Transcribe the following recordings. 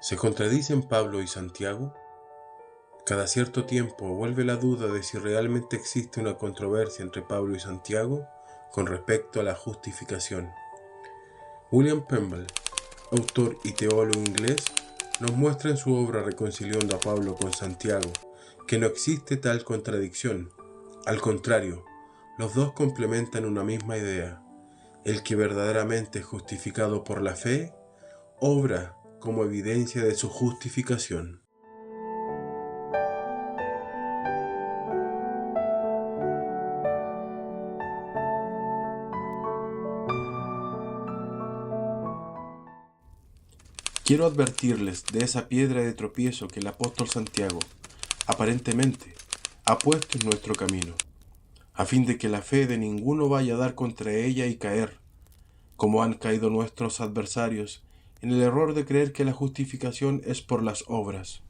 ¿Se contradicen Pablo y Santiago? Cada cierto tiempo vuelve la duda de si realmente existe una controversia entre Pablo y Santiago con respecto a la justificación. William Pemble, autor y teólogo inglés, nos muestra en su obra Reconciliando a Pablo con Santiago que no existe tal contradicción. Al contrario, los dos complementan una misma idea. El que verdaderamente es justificado por la fe, obra como evidencia de su justificación. Quiero advertirles de esa piedra de tropiezo que el apóstol Santiago, aparentemente, ha puesto en nuestro camino, a fin de que la fe de ninguno vaya a dar contra ella y caer, como han caído nuestros adversarios, en el error de creer que la justificación es por las obras.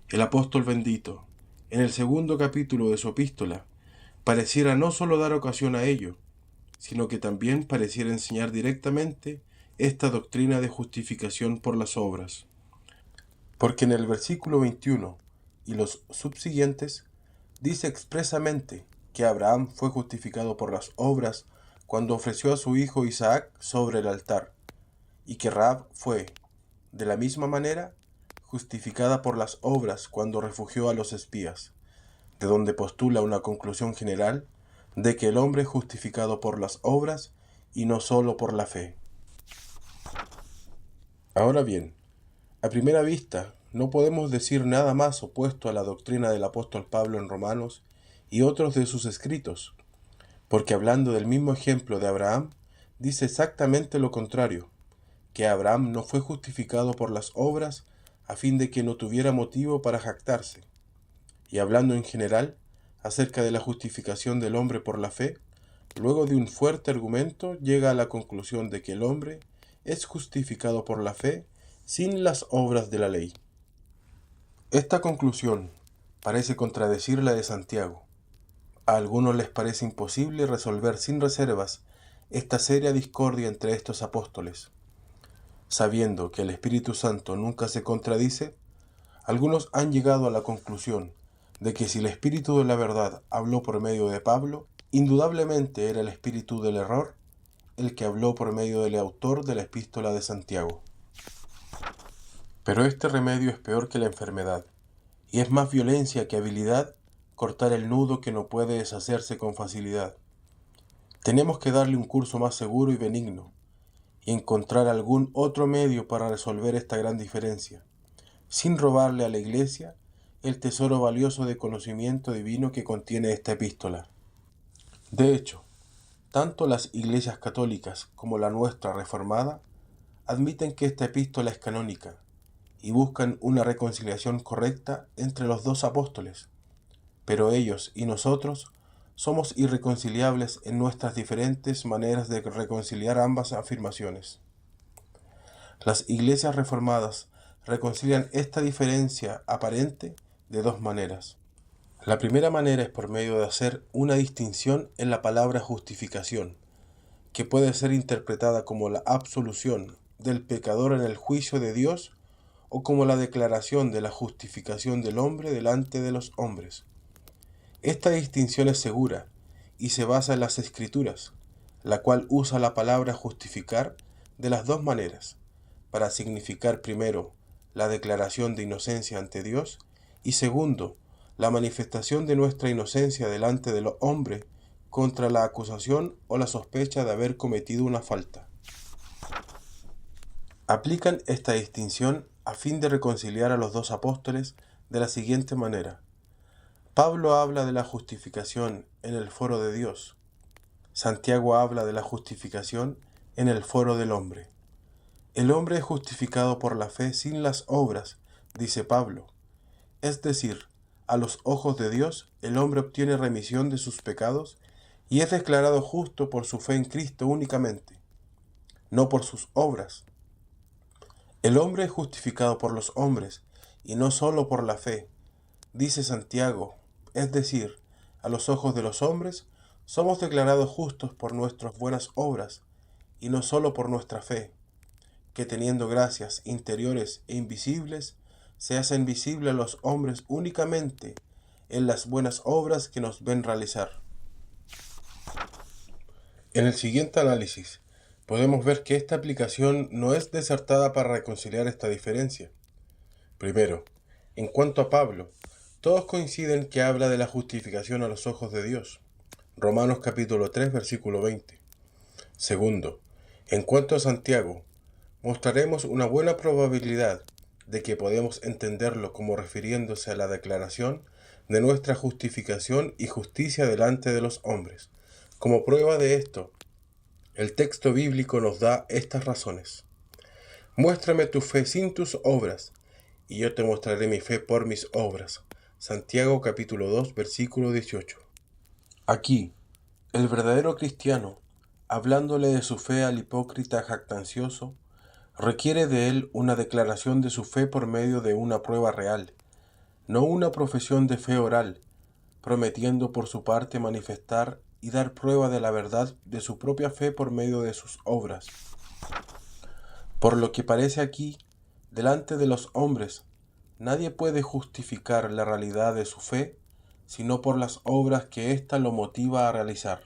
El apóstol bendito, en el segundo capítulo de su epístola, pareciera no solo dar ocasión a ello, sino que también pareciera enseñar directamente esta doctrina de justificación por las obras. Porque en el versículo 21 y los subsiguientes dice expresamente que Abraham fue justificado por las obras cuando ofreció a su hijo Isaac sobre el altar, y que Rahab fue, de la misma manera, justificada por las obras cuando refugió a los espías, de donde postula una conclusión general de que el hombre es justificado por las obras y no solo por la fe. Ahora bien, a primera vista, no podemos decir nada más opuesto a la doctrina del apóstol Pablo en Romanos y otros de sus escritos, porque hablando del mismo ejemplo de Abraham, dice exactamente lo contrario, que Abraham no fue justificado por las obras a fin de que no tuviera motivo para jactarse. Y hablando en general acerca de la justificación del hombre por la fe, luego de un fuerte argumento llega a la conclusión de que el hombre es justificado por la fe sin las obras de la ley. Esta conclusión parece contradecir la de Santiago. A algunos les parece imposible resolver sin reservas esta seria discordia entre estos apóstoles. Sabiendo que el Espíritu Santo nunca se contradice, algunos han llegado a la conclusión de que si el Espíritu de la verdad habló por medio de Pablo, indudablemente era el Espíritu del error el que habló por medio del autor de la Epístola de Santiago. Pero este remedio es peor que la enfermedad, y es más violencia que habilidad cortar el nudo que no puede deshacerse con facilidad. Tenemos que darle un curso más seguro y benigno, y encontrar algún otro medio para resolver esta gran diferencia, sin robarle a la Iglesia el tesoro valioso de conocimiento divino que contiene esta epístola. De hecho, tanto las iglesias católicas como la nuestra reformada admiten que esta epístola es canónica y buscan una reconciliación correcta entre los dos apóstoles, pero ellos y nosotros somos irreconciliables en nuestras diferentes maneras de reconciliar ambas afirmaciones. Las iglesias reformadas reconcilian esta diferencia aparente de dos maneras. La primera manera es por medio de hacer una distinción en la palabra justificación, que puede ser interpretada como la absolución del pecador en el juicio de Dios o como la declaración de la justificación del hombre delante de los hombres. Esta distinción es segura y se basa en las Escrituras, la cual usa la palabra justificar de las dos maneras, para significar primero la declaración de inocencia ante Dios y segundo, la manifestación de nuestra inocencia delante del hombre contra la acusación o la sospecha de haber cometido una falta. Aplican esta distinción a fin de reconciliar a los dos apóstoles de la siguiente manera. Pablo habla de la justificación en el foro de Dios. Santiago habla de la justificación en el foro del hombre. El hombre es justificado por la fe sin las obras, dice Pablo. Es decir, a los ojos de Dios, el hombre obtiene remisión de sus pecados y es declarado justo por su fe en Cristo únicamente, no por sus obras. El hombre es justificado por los hombres y no solo por la fe, dice Santiago, es decir, a los ojos de los hombres, somos declarados justos por nuestras buenas obras y no solo por nuestra fe. que teniendo gracias interiores e invisibles, se hacen visibles a los hombres únicamente en las buenas obras que nos ven realizar. En el siguiente análisis, podemos ver que esta aplicación no es desertada para reconciliar esta diferencia. Primero, en cuanto a Pablo, todos coinciden que habla de la justificación a los ojos de Dios. Romanos capítulo 3, versículo 20. Segundo, en cuanto a Santiago, mostraremos una buena probabilidad de que podemos entenderlo como refiriéndose a la declaración de nuestra justificación y justicia delante de los hombres. Como prueba de esto, el texto bíblico nos da estas razones. Muéstrame tu fe sin tus obras, y yo te mostraré mi fe por mis obras. Santiago capítulo 2, versículo 18. Aquí, el verdadero cristiano, hablándole de su fe al hipócrita jactancioso, requiere de él una declaración de su fe por medio de una prueba real, no una profesión de fe oral, prometiendo por su parte manifestar y dar prueba de la verdad de su propia fe por medio de sus obras. Por lo que parece aquí, delante de los hombres, nadie puede justificar la realidad de su fe, sino por las obras que ésta lo motiva a realizar.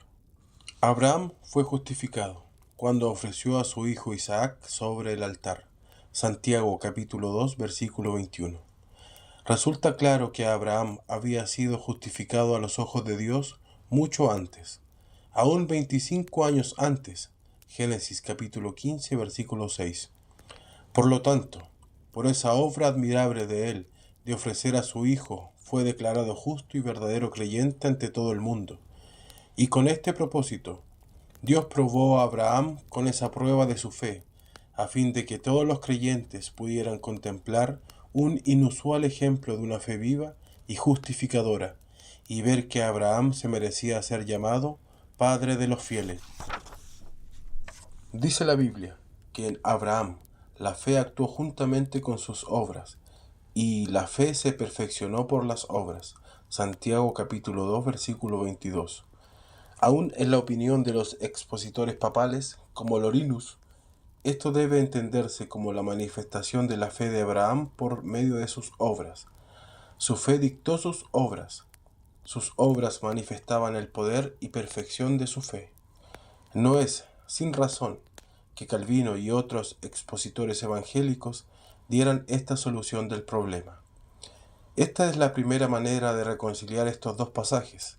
Abraham fue justificado cuando ofreció a su hijo Isaac sobre el altar. Santiago capítulo 2, versículo 21. Resulta claro que Abraham había sido justificado a los ojos de Dios mucho antes, aún 25 años antes. Génesis capítulo 15, versículo 6. Por lo tanto, por esa obra admirable de él, de ofrecer a su hijo, fue declarado justo y verdadero creyente ante todo el mundo. Y con este propósito, Dios probó a Abraham con esa prueba de su fe, a fin de que todos los creyentes pudieran contemplar un inusual ejemplo de una fe viva y justificadora, y ver que Abraham se merecía ser llamado Padre de los fieles. Dice la Biblia que en Abraham la fe actuó juntamente con sus obras, y la fe se perfeccionó por las obras. Santiago capítulo 2, versículo 22. Aún en la opinión de los expositores papales, como Lorinus, esto debe entenderse como la manifestación de la fe de Abraham por medio de sus obras. Su fe dictó sus obras. Sus obras manifestaban el poder y perfección de su fe. No es, sin razón, que Calvino y otros expositores evangélicos dieran esta solución del problema. Esta es la primera manera de reconciliar estos dos pasajes.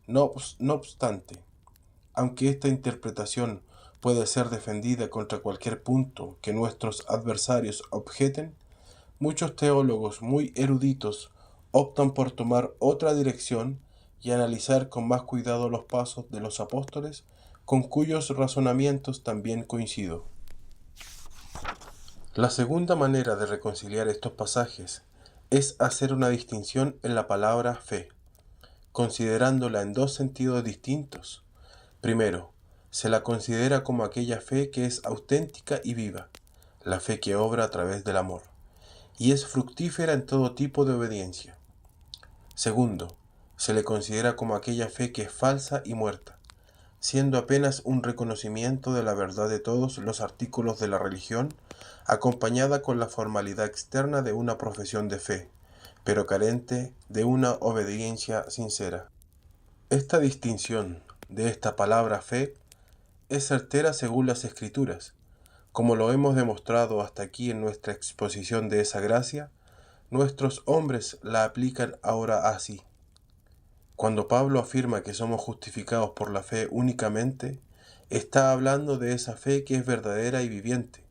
No obstante, aunque esta interpretación puede ser defendida contra cualquier punto que nuestros adversarios objeten, muchos teólogos muy eruditos optan por tomar otra dirección y analizar con más cuidado los pasos de los apóstoles, con cuyos razonamientos también coincido. La segunda manera de reconciliar estos pasajes es hacer una distinción en la palabra fe, considerándola en dos sentidos distintos. Primero, se la considera como aquella fe que es auténtica y viva, la fe que obra a través del amor, y es fructífera en todo tipo de obediencia. Segundo, se le considera como aquella fe que es falsa y muerta, siendo apenas un reconocimiento de la verdad de todos los artículos de la religión, acompañada con la formalidad externa de una profesión de fe, pero carente de una obediencia sincera. Esta distinción de esta palabra fe es certera según las Escrituras. Como lo hemos demostrado hasta aquí en nuestra exposición de esa gracia, nuestros hombres la aplican ahora así. Cuando Pablo afirma que somos justificados por la fe únicamente, está hablando de esa fe que es verdadera y viviente,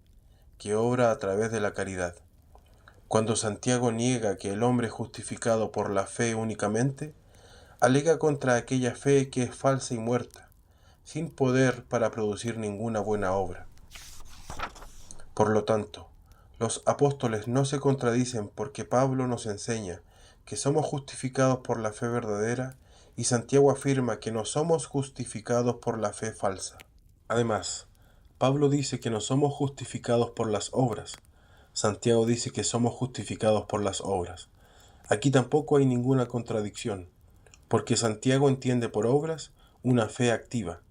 que obra a través de la caridad. Cuando Santiago niega que el hombre es justificado por la fe únicamente, alega contra aquella fe que es falsa y muerta, sin poder para producir ninguna buena obra. Por lo tanto, los apóstoles no se contradicen porque Pablo nos enseña que somos justificados por la fe verdadera y Santiago afirma que no somos justificados por la fe falsa. Además, Pablo dice que no somos justificados por las obras. Santiago dice que somos justificados por las obras. Aquí tampoco hay ninguna contradicción, porque Santiago entiende por obras una fe activa,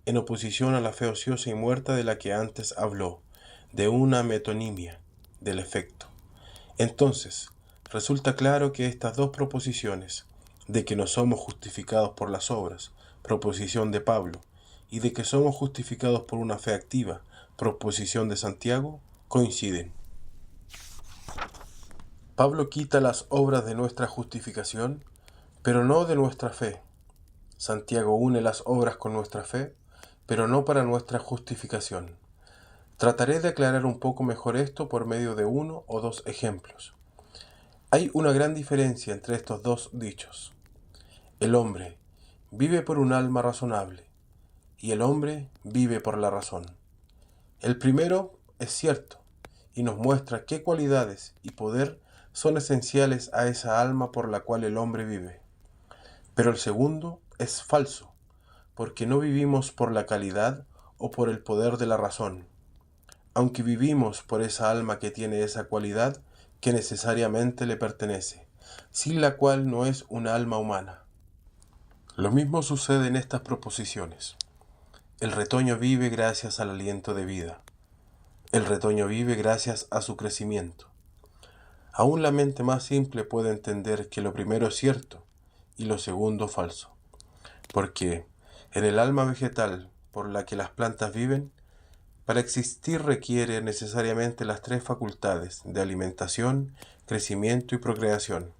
en oposición a la fe ociosa y muerta de la que antes habló, de una metonimia del efecto. Entonces, resulta claro que estas dos proposiciones, de que no somos justificados por las obras, proposición de Pablo, y de que somos justificados por una fe activa, proposición de Santiago, coinciden. Pablo quita las obras de nuestra justificación, pero no de nuestra fe. Santiago une las obras con nuestra fe, pero no para nuestra justificación. Trataré de aclarar un poco mejor esto por medio de uno o dos ejemplos. Hay una gran diferencia entre estos dos dichos. El hombre vive por un alma razonable y el hombre vive por la razón. El primero es cierto y nos muestra qué cualidades y poder son esenciales a esa alma por la cual el hombre vive. Pero el segundo es falso, porque no vivimos por la calidad o por el poder de la razón, aunque vivimos por esa alma que tiene esa cualidad que necesariamente le pertenece, sin la cual no es una alma humana. Lo mismo sucede en estas proposiciones. El retoño vive gracias al aliento de vida. El retoño vive gracias a su crecimiento. Aún la mente más simple puede entender que lo primero es cierto y lo segundo falso, porque en el alma vegetal por la que las plantas viven, para existir requiere necesariamente las tres facultades de alimentación, crecimiento y procreación.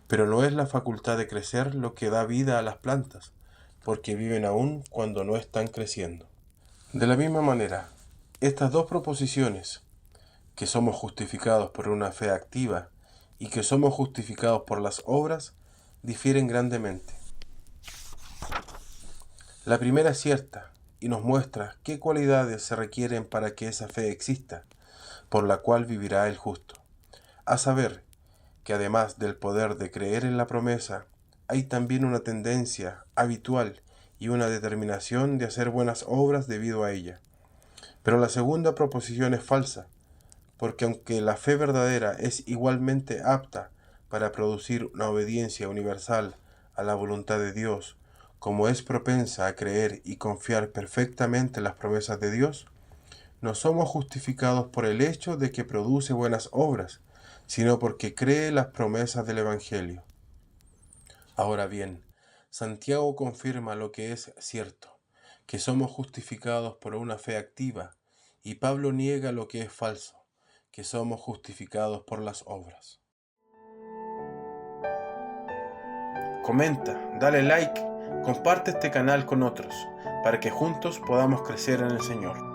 Pero no es la facultad de crecer lo que da vida a las plantas, porque viven aún cuando no están creciendo. De la misma manera, estas dos proposiciones, que somos justificados por una fe activa y que somos justificados por las obras, difieren grandemente. La primera es cierta y nos muestra qué cualidades se requieren para que esa fe exista, por la cual vivirá el justo. A saber, que además del poder de creer en la promesa, hay también una tendencia habitual y una determinación de hacer buenas obras debido a ella. Pero la segunda proposición es falsa, porque aunque la fe verdadera es igualmente apta para producir una obediencia universal a la voluntad de Dios, como es propensa a creer y confiar perfectamente en las promesas de Dios, no somos justificados por el hecho de que produce buenas obras, sino porque cree las promesas del Evangelio. Ahora bien, Santiago confirma lo que es cierto, que somos justificados por una fe activa, y Pablo niega lo que es falso, que somos justificados por las obras. Comenta, dale like, comparte este canal con otros, para que juntos podamos crecer en el Señor.